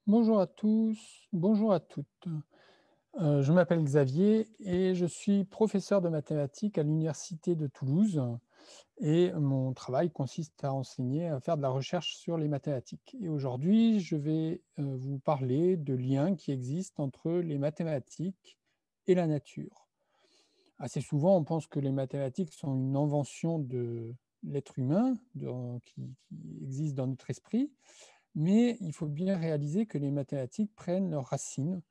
Bonjour à tous, bonjour à toutes. Je m'appelle Xavier et je suis professeur de mathématiques à l'université de Toulouse et mon travail consiste à enseigner, à faire de la recherche sur les mathématiques. Et aujourd'hui, je vais vous parler de liens qui existent entre les mathématiques et la nature. Assez souvent, on pense que les mathématiques sont une invention de l'être humain qui existe dans notre esprit, mais il faut bien réaliser que les mathématiques prennent leurs racines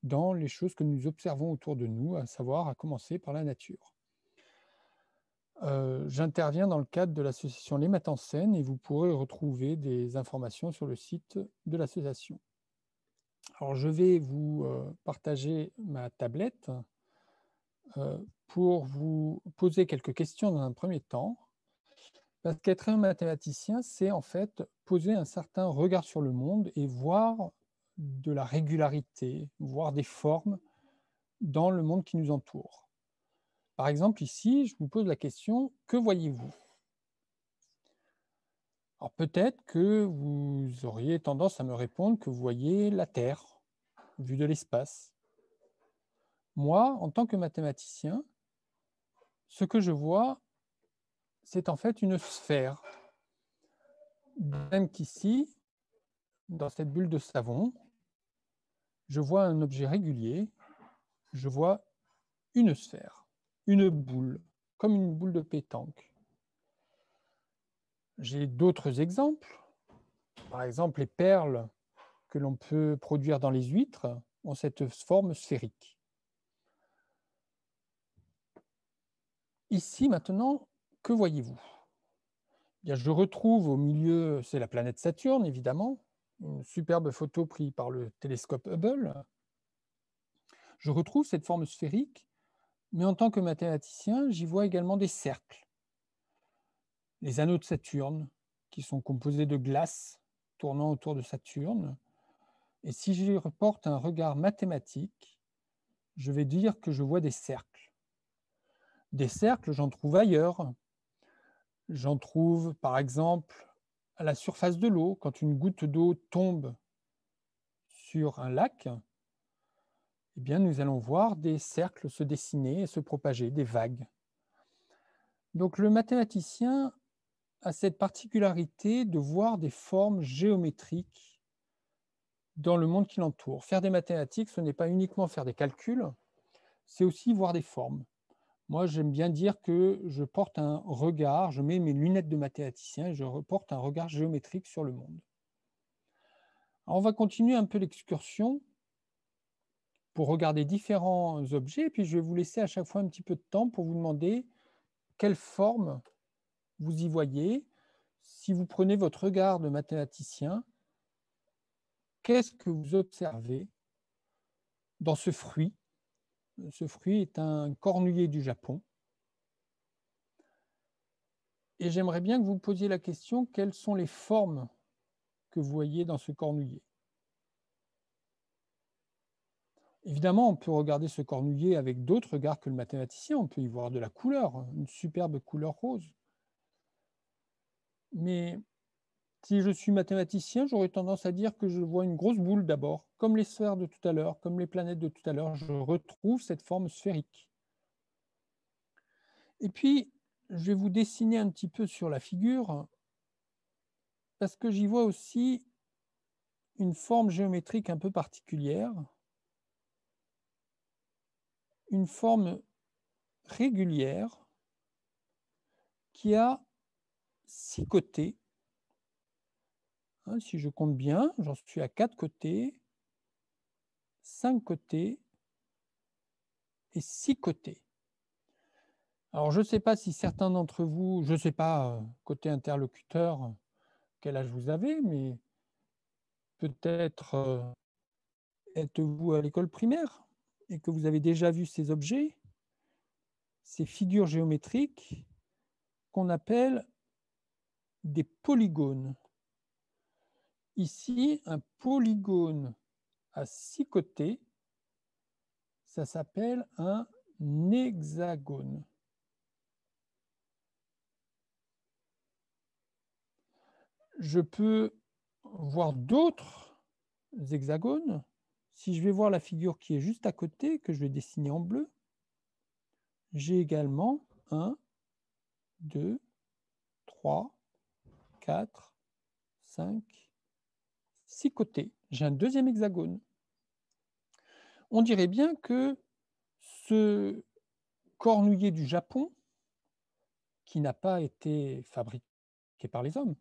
dans les choses que nous observons autour de nous, à savoir à commencer par la nature. J'interviens dans le cadre de l'association Les Maths en Scène et vous pourrez retrouver des informations sur le site de l'association. Alors je vais vous partager ma tablette pour vous poser quelques questions dans un premier temps. Parce qu'être un mathématicien, c'est en fait poser un certain regard sur le monde et voir de la régularité, voir des formes dans le monde qui nous entoure. Par exemple, ici, je vous pose la question, que voyez-vous? Alors peut-être que vous auriez tendance à me répondre que vous voyez la Terre, vue de l'espace. Moi, en tant que mathématicien, ce que je vois, c'est en fait une sphère. Même qu'ici, dans cette bulle de savon, je vois un objet régulier, je vois une sphère, une boule, comme une boule de pétanque. J'ai d'autres exemples. Par exemple, les perles que l'on peut produire dans les huîtres ont cette forme sphérique. Ici, maintenant, que voyez-vous? Bien, je retrouve au milieu, c'est la planète Saturne, évidemment, une superbe photo prise par le télescope Hubble. Je retrouve cette forme sphérique, mais en tant que mathématicien, j'y vois également des cercles. Les anneaux de Saturne, qui sont composés de glace tournant autour de Saturne. Et si j'y reporte un regard mathématique, je vais dire que je vois des cercles. Des cercles, j'en trouve ailleurs. J'en trouve, par exemple, à la surface de l'eau. Quand une goutte d'eau tombe sur un lac, eh bien, nous allons voir des cercles se dessiner et se propager, des vagues. Donc le mathématicien a cette particularité de voir des formes géométriques dans le monde qui l'entoure. Faire des mathématiques, ce n'est pas uniquement faire des calculs, c'est aussi voir des formes. Moi, j'aime bien dire que je porte un regard, je mets mes lunettes de mathématicien et je reporte un regard géométrique sur le monde. Alors, on va continuer un peu l'excursion pour regarder différents objets, et puis je vais vous laisser à chaque fois un petit peu de temps pour vous demander quelle forme vous y voyez. Si vous prenez votre regard de mathématicien, qu'est-ce que vous observez dans ce fruit? Ce fruit est un cornulier du Japon. Et j'aimerais bien que vous posiez la question, quelles sont les formes que vous voyez dans ce cornulier? Évidemment, on peut regarder ce cornulier avec d'autres regards que le mathématicien. On peut y voir de la couleur, une superbe couleur rose. Mais si je suis mathématicien, j'aurais tendance à dire que je vois une grosse boule d'abord, comme les sphères de tout à l'heure, comme les planètes de tout à l'heure. Je retrouve cette forme sphérique. Et puis, je vais vous dessiner un petit peu sur la figure, parce que j'y vois aussi une forme géométrique un peu particulière, une forme régulière qui a 6 côtés. Hein, si je compte bien, j'en suis à 4 côtés, 5 côtés et 6 côtés. Alors, je ne sais pas si certains d'entre vous, je ne sais pas, côté interlocuteur, quel âge vous avez, mais peut-être êtes-vous à l'école primaire et que vous avez déjà vu ces objets, ces figures géométriques qu'on appelle des polygones. Ici, un polygone à 6 côtés, ça s'appelle un hexagone. Je peux voir d'autres hexagones. Si je vais voir la figure qui est juste à côté, que je vais dessiner en bleu, j'ai également 1, 2, 3, 4, 5, 6 côtés. J'ai un deuxième hexagone. On dirait bien que ce cornouiller du Japon, qui n'a pas été fabriqué par les hommes,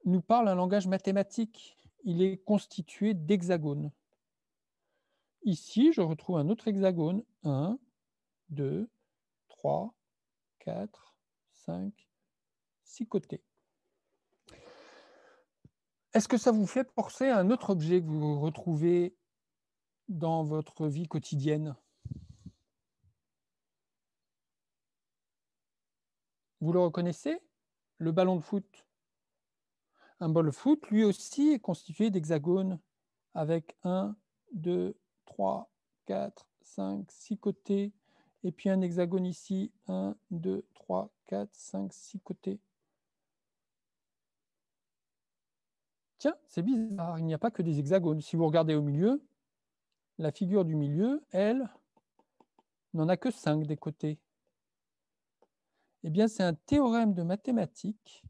nous parle un langage mathématique. Il est constitué d'hexagones. Ici, je retrouve un autre hexagone. 1, 2, 3, 4, 5, 6 côtés. Est-ce que ça vous fait penser à un autre objet que vous retrouvez dans votre vie quotidienne? Vous le reconnaissez? Le ballon de foot. Un ballon de foot, lui aussi, est constitué d'hexagones avec 1, 2, 3, 4, 5, 6 côtés. Et puis un hexagone ici, 1, 2, 3, 4, 5, 6 côtés. Tiens, c'est bizarre, il n'y a pas que des hexagones. Si vous regardez au milieu, la figure du milieu, elle, n'en a que 5 des côtés. Eh bien, c'est un théorème de mathématiques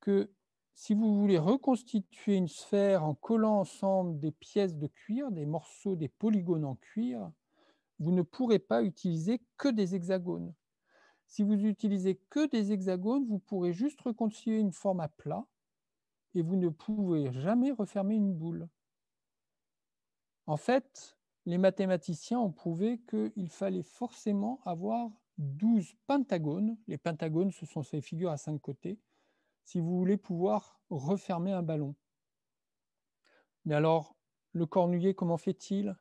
que si vous voulez reconstituer une sphère en collant ensemble des pièces de cuir, des morceaux, des polygones en cuir, vous ne pourrez pas utiliser que des hexagones. Si vous utilisez que des hexagones, vous pourrez juste reconstituer une forme à plat et vous ne pouvez jamais refermer une boule. En fait, les mathématiciens ont prouvé qu'il fallait forcément avoir 12 pentagones. Les pentagones, ce sont ces figures à 5 côtés, si vous voulez pouvoir refermer un ballon. Mais alors, le cornouiller, comment fait-il?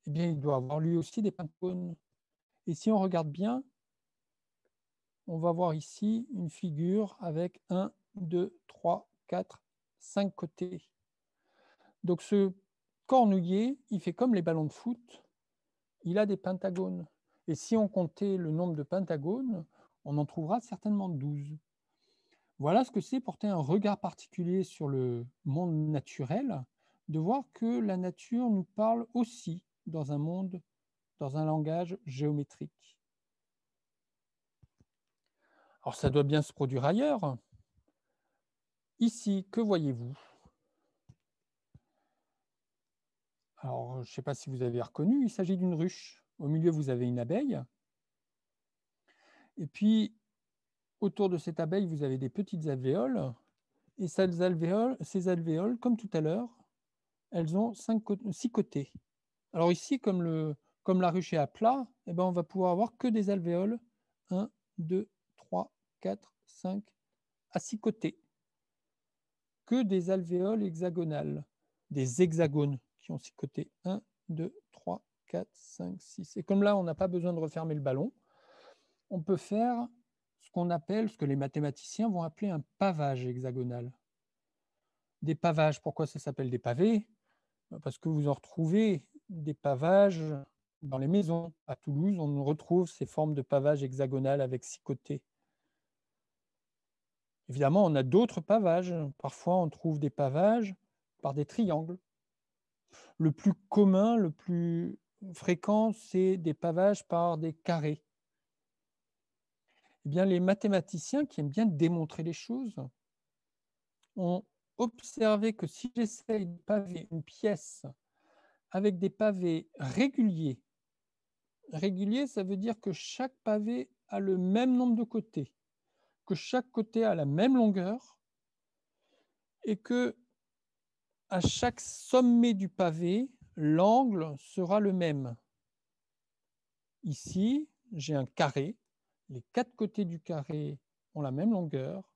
Eh bien, il doit avoir lui aussi des pentagones. Et si on regarde bien, on va voir ici une figure avec 1, 2, 3, 4, 5 côtés. Donc ce cornouiller, il fait comme les ballons de foot, il a des pentagones. Et si on comptait le nombre de pentagones, on en trouvera certainement 12. Voilà ce que c'est porter un regard particulier sur le monde naturel, de voir que la nature nous parle aussi dans un monde, dans un langage géométrique. Alors ça doit bien se produire ailleurs. Ici, que voyez-vous? Alors, je ne sais pas si vous avez reconnu, il s'agit d'une ruche. Au milieu, vous avez une abeille. Et puis, autour de cette abeille, vous avez des petites alvéoles. Et ces alvéoles, comme tout à l'heure, elles ont 6 côtés. Alors ici, comme la ruche est à plat, eh ben, on va pouvoir avoir que des alvéoles. 1, 2, 3, 4, 5, à 6 côtés. Que des alvéoles hexagonales, des hexagones qui ont 6 côtés. 1, 2, 3, 4, 5, 6. Et comme là, on n'a pas besoin de refermer le ballon, on peut faire ce qu'on appelle, ce que les mathématiciens vont appeler un pavage hexagonal. Des pavages, pourquoi ça s'appelle des pavés? Parce que vous en retrouvez des pavages dans les maisons. À Toulouse, on retrouve ces formes de pavage hexagonal avec 6 côtés. Évidemment, on a d'autres pavages. Parfois, on trouve des pavages par des triangles. Le plus commun, le plus fréquent, c'est des pavages par des carrés. Eh bien, les mathématiciens qui aiment bien démontrer les choses ont observé que si j'essaye de paver une pièce avec des pavés réguliers, régulier, ça veut dire que chaque pavé a le même nombre de côtés, que chaque côté a la même longueur et que à chaque sommet du pavé, l'angle sera le même. Ici, j'ai un carré. Les 4 côtés du carré ont la même longueur.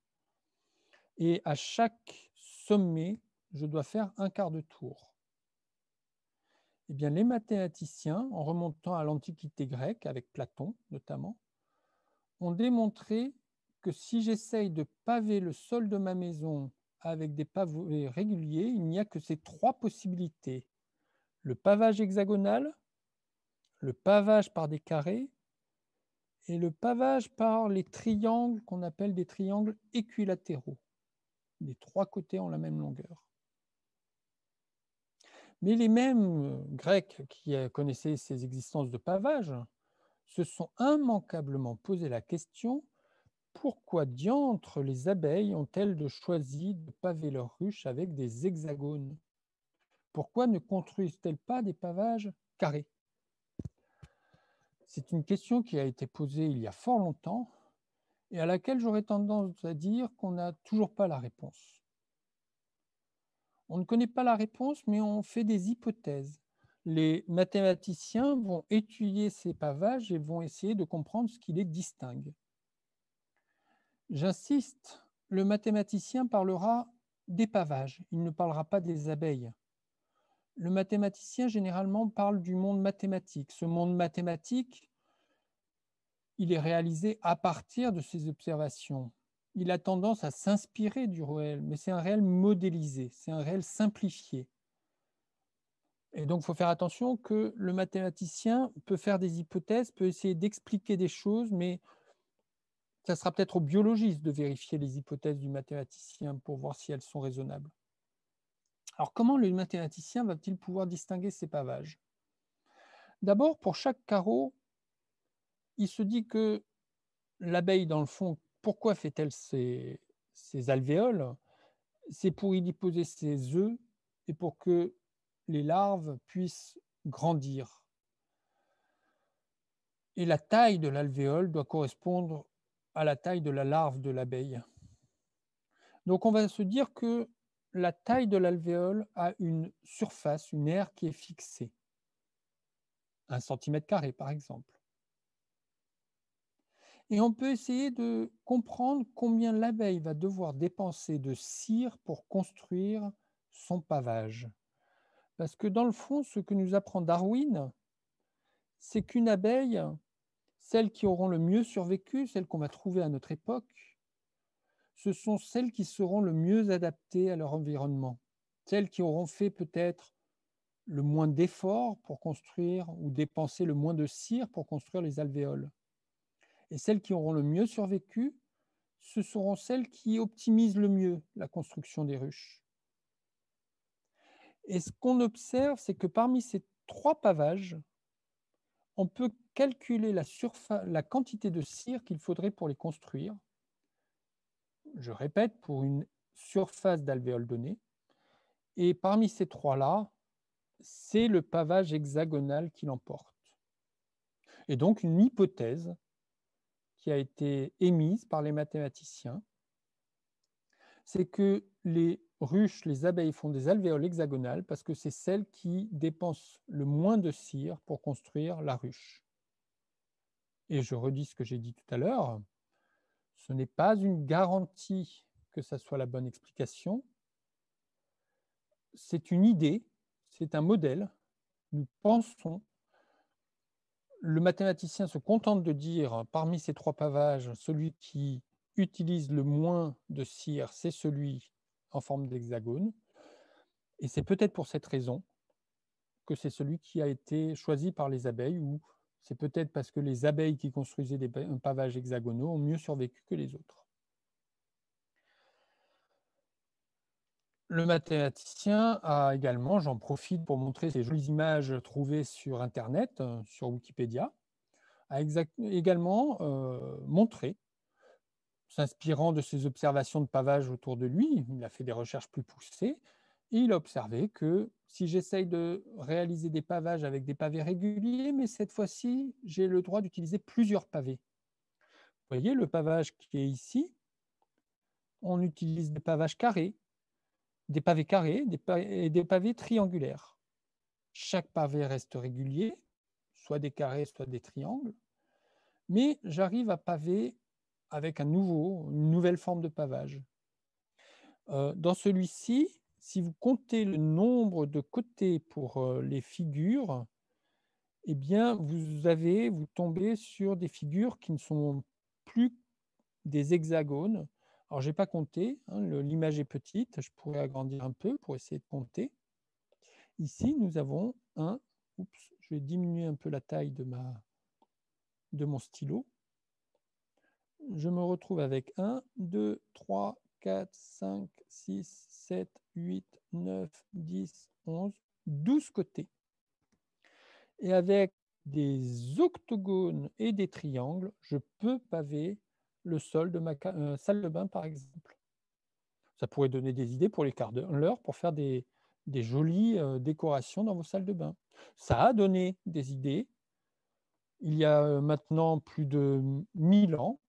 Et à chaque sommet, je dois faire un quart de tour. Eh bien, les mathématiciens, en remontant à l'Antiquité grecque, avec Platon notamment, ont démontré que si j'essaye de paver le sol de ma maison avec des pavés réguliers, il n'y a que ces 3 possibilités. Le pavage hexagonal, le pavage par des carrés et le pavage par les triangles qu'on appelle des triangles équilatéraux. Les 3 côtés ont la même longueur. Mais les mêmes Grecs qui connaissaient ces existences de pavages se sont immanquablement posé la question: pourquoi diantre les abeilles ont-elles choisi de paver leurs ruches avec des hexagones? Pourquoi ne construisent-elles pas des pavages carrés? C'est une question qui a été posée il y a fort longtemps et à laquelle j'aurais tendance à dire qu'on n'a toujours pas la réponse. On ne connaît pas la réponse, mais on fait des hypothèses. Les mathématiciens vont étudier ces pavages et vont essayer de comprendre ce qui les distingue. J'insiste, le mathématicien parlera des pavages, il ne parlera pas des abeilles. Le mathématicien, généralement, parle du monde mathématique. Ce monde mathématique, il est réalisé à partir de ses observations. Il a tendance à s'inspirer du réel, mais c'est un réel modélisé, c'est un réel simplifié. Et donc, il faut faire attention que le mathématicien peut faire des hypothèses, peut essayer d'expliquer des choses, mais ça sera peut-être aux biologistes de vérifier les hypothèses du mathématicien pour voir si elles sont raisonnables. Alors, comment le mathématicien va-t-il pouvoir distinguer ces pavages? D'abord, pour chaque carreau, il se dit que l'abeille, dans le fond, pourquoi fait-elle ses alvéoles? C'est pour y déposer ses œufs et pour que les larves puissent grandir. Et la taille de l'alvéole doit correspondre à la taille de la larve de l'abeille. Donc on va se dire que la taille de l'alvéole a une surface, une aire qui est fixée, 1 cm² par exemple. Et on peut essayer de comprendre combien l'abeille va devoir dépenser de cire pour construire son pavage. Parce que dans le fond, ce que nous apprend Darwin, c'est qu'une abeille, celles qui auront le mieux survécu, celles qu'on va trouver à notre époque, ce sont celles qui seront le mieux adaptées à leur environnement, celles qui auront fait peut-être le moins d'efforts pour construire ou dépenser le moins de cire pour construire les alvéoles. Et celles qui auront le mieux survécu, ce seront celles qui optimisent le mieux la construction des ruches. Et ce qu'on observe, c'est que parmi ces 3 pavages, on peut calculer la quantité de cire qu'il faudrait pour les construire. Je répète, pour une surface d'alvéole donnée. Et parmi ces 3-là, c'est le pavage hexagonal qui l'emporte. Et donc une hypothèse qui a été émise par les mathématiciens, c'est que les ruches, les abeilles font des alvéoles hexagonales parce que c'est celles qui dépensent le moins de cire pour construire la ruche. Et je redis ce que j'ai dit tout à l'heure, ce n'est pas une garantie que ça soit la bonne explication, c'est une idée, c'est un modèle, nous pensons. Le mathématicien se contente de dire, parmi ces 3 pavages, celui qui utilise le moins de cire, c'est celui en forme d'hexagone. Et c'est peut-être pour cette raison que c'est celui qui a été choisi par les abeilles, ou c'est peut-être parce que les abeilles qui construisaient des pavages hexagonaux ont mieux survécu que les autres. Le mathématicien a également, j'en profite pour montrer ces jolies images trouvées sur Internet, sur Wikipédia, a également montré, s'inspirant de ses observations de pavage autour de lui, il a fait des recherches plus poussées, et il a observé que si j'essaye de réaliser des pavages avec des pavés réguliers, mais cette fois-ci, j'ai le droit d'utiliser plusieurs pavés. Vous voyez le pavage qui est ici, on utilise des pavages carrés, des pavés carrés et des pavés triangulaires. Chaque pavé reste régulier, soit des carrés, soit des triangles, mais j'arrive à paver avec une nouvelle forme de pavage. Dans celui-ci, si vous comptez le nombre de côtés pour les figures, eh bien, vous tombez sur des figures qui ne sont plus des hexagones. Alors, je n'ai pas compté, hein, l'image est petite, je pourrais agrandir un peu pour essayer de compter. Ici, nous avons je vais diminuer un peu la taille de mon stylo. Je me retrouve avec 1, 2, 3, 4, 5, 6, 7, 8, 9, 10, 11. 12 côtés. Et avec des octogones et des triangles, je peux paver le sol de ma salle de bain, par exemple. Ça pourrait donner des idées pour les quarts d'heure pour faire des jolies, décorations dans vos salles de bain. Ça a donné des idées. Il y a, maintenant plus de 1000 ans,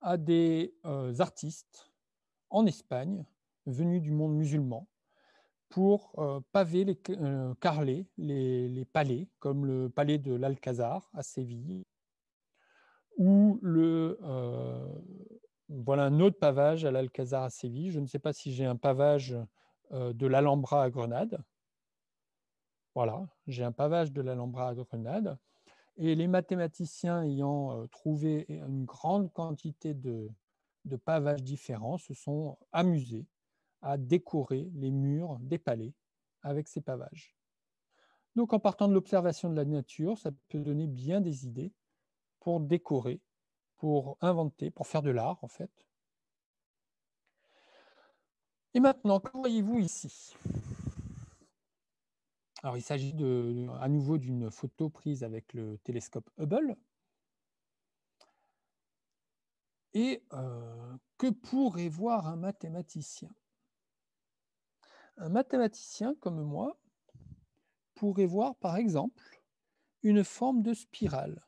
à des, artistes en Espagne, venus du monde musulman, pour, paver carreler les palais, comme le palais de l'Alcazar à Séville, ou voilà un autre pavage à l'Alcazar à Séville. Je ne sais pas si j'ai un pavage, de l'Alhambra à Grenade. Voilà, j'ai un pavage de l'Alhambra à Grenade et les mathématiciens ayant, trouvé une grande quantité de pavages différents se sont amusés à décorer les murs des palais avec ces pavages. Donc en partant de l'observation de la nature, ça peut donner bien des idées pour décorer, pour inventer, pour faire de l'art en fait. Et maintenant, que voyez-vous ici? Alors il s'agit à nouveau d'une photo prise avec le télescope Hubble. Et que pourrait voir un mathématicien? Un mathématicien comme moi pourrait voir par exemple une forme de spirale.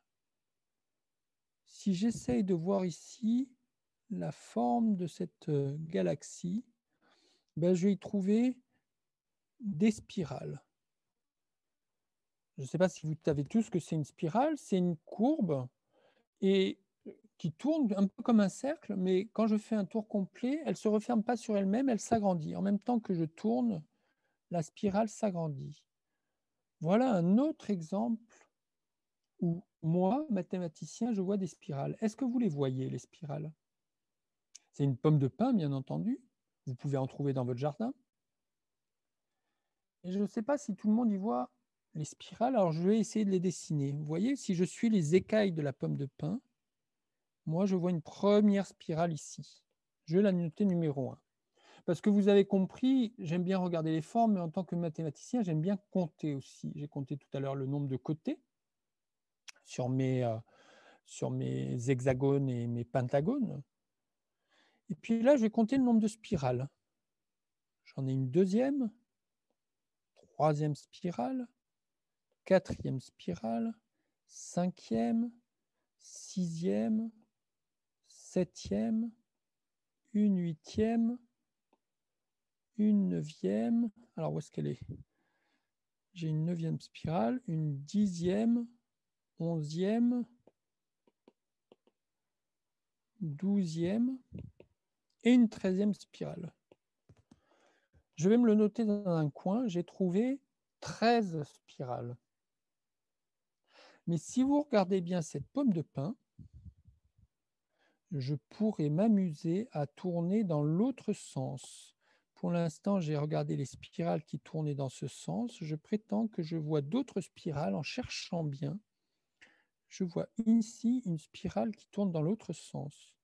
Si j'essaye de voir ici la forme de cette galaxie, ben, je vais y trouver des spirales. Je ne sais pas si vous savez tous ce que c'est une spirale, c'est une courbe et qui tourne un peu comme un cercle, mais quand je fais un tour complet, elle ne se referme pas sur elle-même, elle s'agrandit. En même temps que je tourne, la spirale s'agrandit. Voilà un autre exemple où moi, mathématicien, je vois des spirales. Est-ce que vous les voyez, les spirales? C'est une pomme de pin, bien entendu. Vous pouvez en trouver dans votre jardin. Et je ne sais pas si tout le monde y voit les spirales. Alors, je vais essayer de les dessiner. Vous voyez, si je suis les écailles de la pomme de pin, moi, je vois une première spirale ici. Je vais la noter numéro 1. Parce que vous avez compris, j'aime bien regarder les formes, mais en tant que mathématicien, j'aime bien compter aussi. J'ai compté tout à l'heure le nombre de côtés sur mes hexagones et mes pentagones. Et puis là, je vais compter le nombre de spirales. J'en ai une deuxième, troisième spirale, quatrième spirale, cinquième, sixième, septième, une huitième, une neuvième. Alors, où est-ce qu'elle est? J'ai une neuvième spirale, une dixième, onzième, douzième et une 13e spirale. Je vais me le noter dans un coin, j'ai trouvé 13 spirales. Mais si vous regardez bien cette pomme de pin, je pourrais m'amuser à tourner dans l'autre sens. Pour l'instant, j'ai regardé les spirales qui tournaient dans ce sens. Je prétends que je vois d'autres spirales en cherchant bien. Je vois ici une spirale qui tourne dans l'autre sens.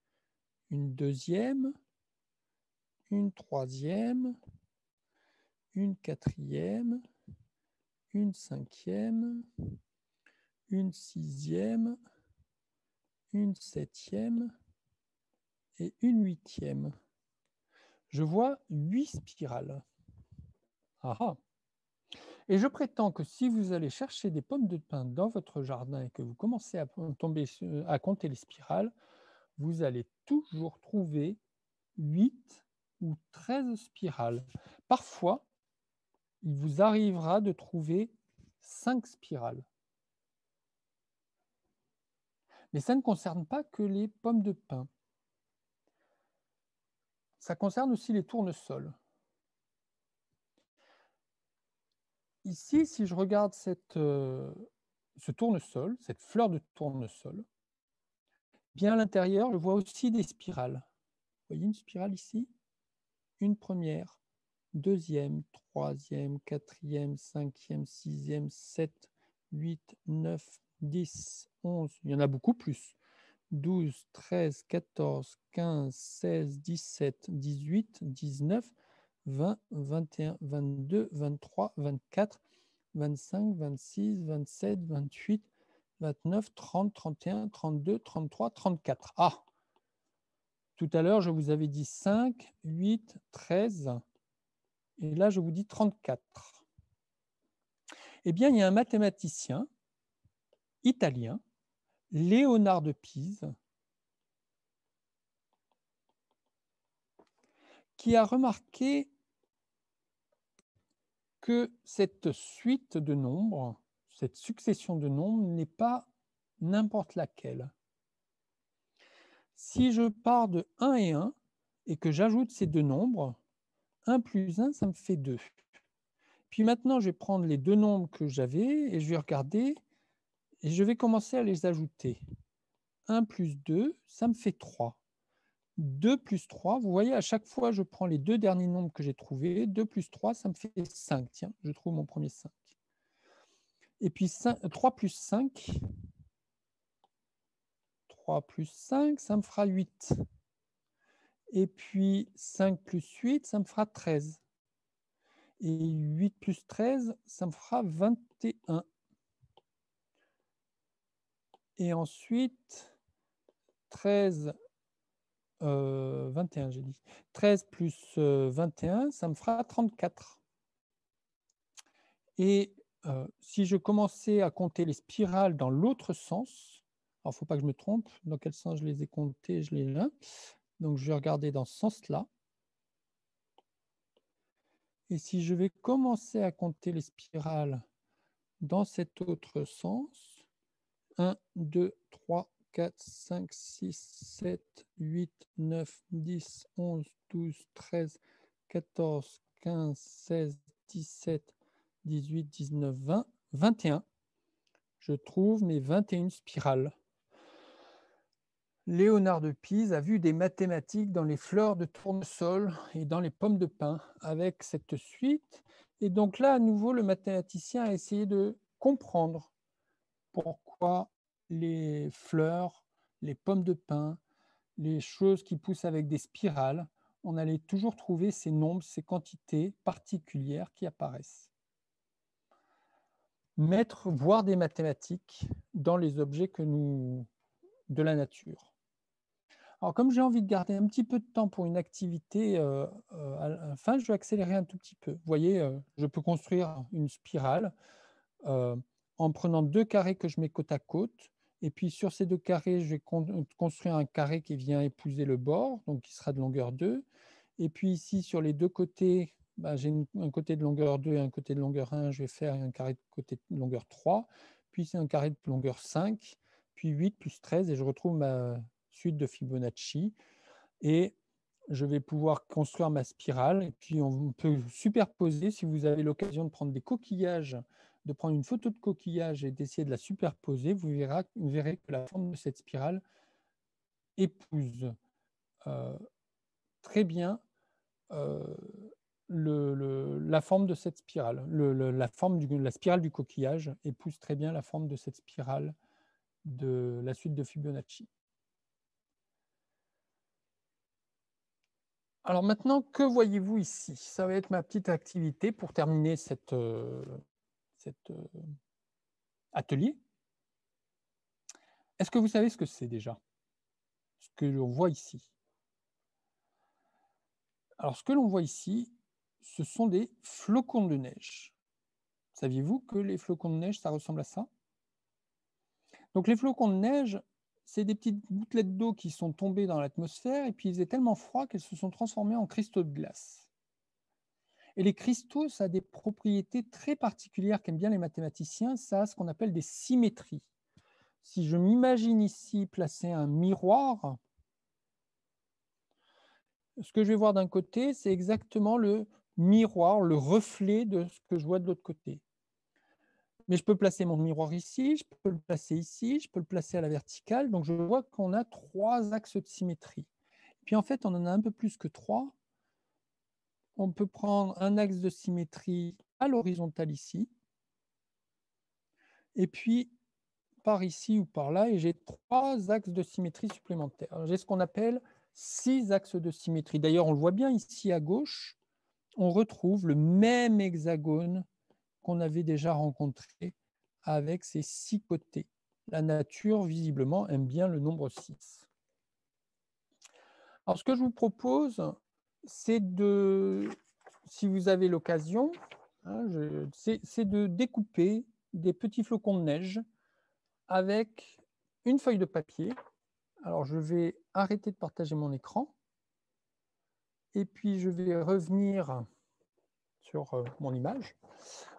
Une deuxième, une troisième, une quatrième, une cinquième, une sixième, une septième et une huitième. Je vois 8 spirales. Ah ah. Et je prétends que si vous allez chercher des pommes de pin dans votre jardin et que vous commencez à compter les spirales, vous allez toujours trouver 8 ou 13 spirales. Parfois, il vous arrivera de trouver 5 spirales. Mais ça ne concerne pas que les pommes de pin. Ça concerne aussi les tournesols. Ici, si je regarde ce tournesol, cette fleur de tournesol, bien à l'intérieur, je vois aussi des spirales. Vous voyez une spirale ici? Une première, deuxième, troisième, quatrième, cinquième, sixième, 7, 8, 9, 10, 11. Il y en a beaucoup plus. 12, 13, 14, 15, 16, 17, 18, 19, 20, 21, 22, 23, 24, 25, 26, 27, 28, 29, 30, 31, 32, 33, 34. Ah, tout à l'heure, je vous avais dit 5, 8, 13, et là, je vous dis 34. Eh bien, il y a un mathématicien italien, Léonard de Pise, qui a remarqué que cette suite de nombres, cette succession de nombres n'est pas n'importe laquelle. Si je pars de 1 et 1 et que j'ajoute ces deux nombres, 1 plus 1, ça me fait 2. Puis maintenant, je vais prendre les deux nombres que j'avais et je vais regarder et je vais commencer à les ajouter. 1 plus 2, ça me fait 3. 2 plus 3, vous voyez, à chaque fois, je prends les deux derniers nombres que j'ai trouvés. 2 plus 3, ça me fait 5. Tiens, je trouve mon premier 5. Et puis 3 plus 5, 3 plus 5, ça me fera 8. Et puis 5 plus 8, ça me fera 13. Et 8 plus 13, ça me fera 21. Et ensuite, 13, 21, j'ai dit. 13 plus 21, ça me fera 34. Et si je commençais à compter les spirales dans l'autre sens, alors il ne faut pas que je me trompe, dans quel sens je les ai comptées, je les ai là. Donc je vais regarder dans ce sens-là. Et si je vais commencer à compter les spirales dans cet autre sens, 1, 2, 3, 4, 5, 6, 7, 8, 9, 10, 11, 12, 13, 14, 15, 16, 17, 18, 19, 20, 21. Je trouve mes 21 spirales. Léonard de Pise a vu des mathématiques dans les fleurs de tournesol et dans les pommes de pin avec cette suite. Et donc là, à nouveau, le mathématicien a essayé de comprendre pourquoi les fleurs, les pommes de pin, les choses qui poussent avec des spirales, on allait toujours trouver ces nombres, ces quantités particulières qui apparaissent. Voir des mathématiques dans les objets de la nature. Alors, comme j'ai envie de garder un petit peu de temps pour une activité, à la fin, je vais accélérer un tout petit peu. Vous voyez, je peux construire une spirale en prenant deux carrés que je mets côte à côte. Et puis, sur ces deux carrés, je vais construire un carré qui vient épouser le bord, donc qui sera de longueur 2. Et puis ici, sur les deux côtés, j'ai un côté de longueur 2 et un côté de longueur 1. Je vais faire un carré de côté de longueur 3. Puis c'est un carré de longueur 5. Puis 8 plus 13. Et je retrouve ma suite de Fibonacci. Et je vais pouvoir construire ma spirale. Et puis on peut superposer, si vous avez l'occasion de prendre des coquillages, de prendre une photo de coquillage et d'essayer de la superposer, vous verrez que la forme de cette spirale épouse très bien la forme de cette spirale. La spirale du coquillage épouse très bien la forme de cette spirale de la suite de Fibonacci. Alors maintenant, que voyez-vous ici? Ça va être ma petite activité pour terminer cet atelier. Est-ce que vous savez ce que c'est déjà? Ce que l'on voit ici? Alors, ce que l'on voit ici, ce sont des flocons de neige. Saviez-vous que les flocons de neige, ça ressemble à ça? Donc les flocons de neige, c'est des petites gouttelettes d'eau qui sont tombées dans l'atmosphère et puis il faisait tellement froid qu'elles se sont transformées en cristaux de glace. Et les cristaux, ça a des propriétés très particulières qu'aiment bien les mathématiciens. Ça a ce qu'on appelle des symétries. Si je m'imagine ici placer un miroir, ce que je vais voir d'un côté, c'est exactement le miroir, le reflet de ce que je vois de l'autre côté. Mais je peux placer mon miroir ici, je peux le placer ici, je peux le placer à la verticale. Donc, je vois qu'on a 3 axes de symétrie. Puis, en fait, on en a un peu plus que 3. On peut prendre un axe de symétrie à l'horizontale ici. Et puis, par ici ou par là, et j'ai 3 axes de symétrie supplémentaires. J'ai ce qu'on appelle 6 axes de symétrie. D'ailleurs, on le voit bien ici à gauche. on retrouve le même hexagone qu'on avait déjà rencontré avec ses 6 côtés. La nature, visiblement, aime bien le nombre 6. Alors, ce que je vous propose, c'est de, si vous avez l'occasion, hein, c'est de découper des petits flocons de neige avec une feuille de papier. Alors, je vais arrêter de partager mon écran et puis je vais revenir sur mon image.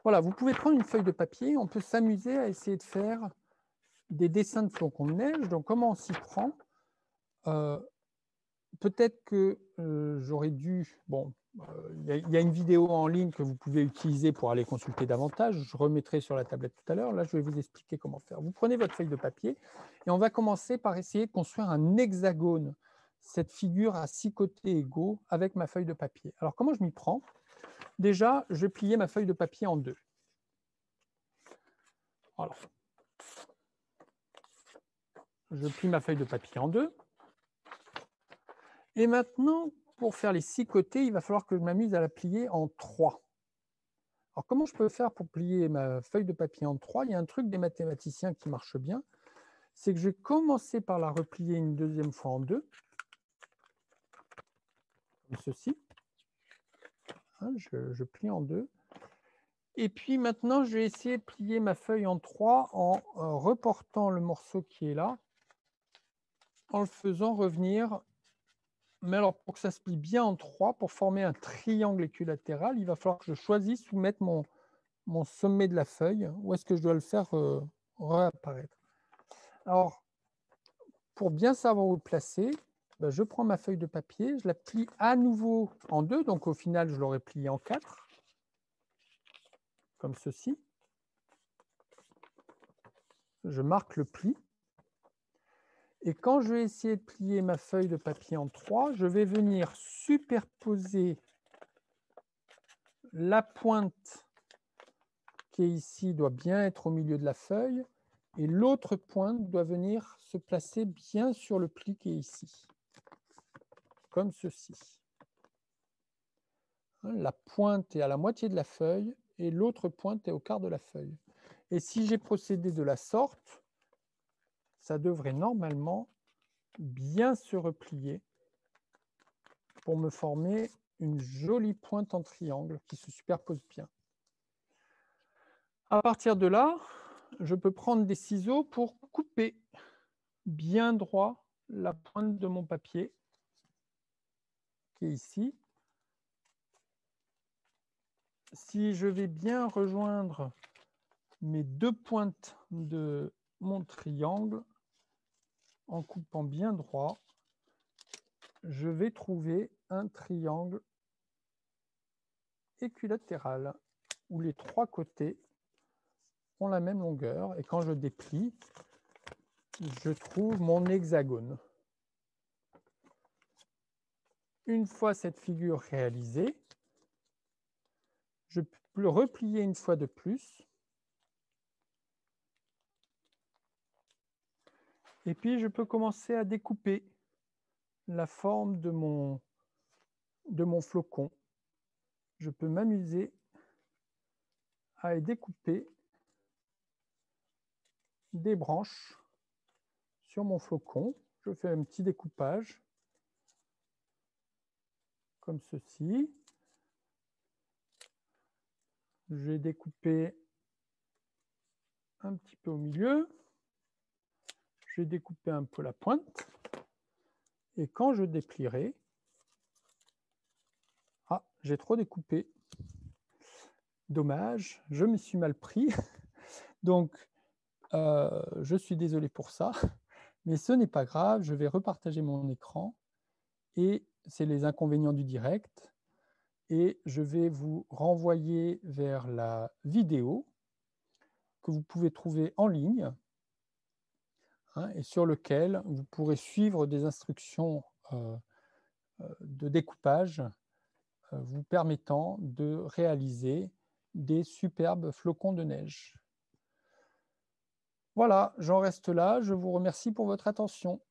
Voilà, vous pouvez prendre une feuille de papier, on peut s'amuser à essayer de faire des dessins de flocons de neige. Donc, comment on s'y prend? Peut-être que j'aurais dû. Bon, il y a une vidéo en ligne que vous pouvez utiliser pour aller consulter davantage. Je remettrai sur la tablette tout à l'heure. Là, je vais vous expliquer comment faire. Vous prenez votre feuille de papier et on va commencer par essayer de construire un hexagone, cette figure à 6 côtés égaux avec ma feuille de papier. Alors, comment je m'y prends? Déjà, je vais plier ma feuille de papier en deux. Voilà. Je plie ma feuille de papier en deux. Et maintenant, pour faire les 6 côtés, il va falloir que je m'amuse à la plier en 3. Alors, comment je peux faire pour plier ma feuille de papier en 3? Il y a un truc des mathématiciens qui marche bien, c'est que je vais commencer par la replier une deuxième fois en 2, comme ceci. Hein, je plie en 2. Et puis maintenant, je vais essayer de plier ma feuille en 3 en reportant le morceau qui est là, en le faisant revenir. Mais alors, pour que ça se plie bien en 3, pour former un triangle équilatéral, il va falloir que je choisisse où mettre mon sommet de la feuille. Où est-ce que je dois le faire réapparaître? Alors, pour bien savoir où le placer, ben, je prends ma feuille de papier, je la plie à nouveau en 2, donc au final, je l'aurais pliée en 4, comme ceci. Je marque le pli. Et quand je vais essayer de plier ma feuille de papier en 3, je vais venir superposer la pointe qui est ici, doit bien être au milieu de la feuille, et l'autre pointe doit venir se placer bien sur le pli qui est ici, comme ceci. La pointe est à la moitié de la feuille et l'autre pointe est au quart de la feuille. Et si j'ai procédé de la sorte, ça devrait normalement bien se replier pour me former une jolie pointe en triangle qui se superpose bien. À partir de là, je peux prendre des ciseaux pour couper bien droit la pointe de mon papier qui est ici. Si je vais bien rejoindre mes deux pointes de mon triangle, en coupant bien droit, je vais trouver un triangle équilatéral où les trois côtés ont la même longueur. Et quand je déplie, je trouve mon hexagone. Une fois cette figure réalisée, je peux le replier une fois de plus. Et puis, je peux commencer à découper la forme de mon flocon. Je peux m'amuser à découper des branches sur mon flocon. Je fais un petit découpage comme ceci. J'ai découpé un petit peu au milieu. J'ai découpé un peu la pointe. Et quand je déplierai, ah, j'ai trop découpé. Dommage, je me suis mal pris. Donc, je suis désolé pour ça. Mais ce n'est pas grave, je vais repartager mon écran. Et c'est les inconvénients du direct. Et je vais vous renvoyer vers la vidéo que vous pouvez trouver en ligne, hein, et sur lequel vous pourrez suivre des instructions de découpage vous permettant de réaliser des superbes flocons de neige. Voilà, j'en reste là. Je vous remercie pour votre attention.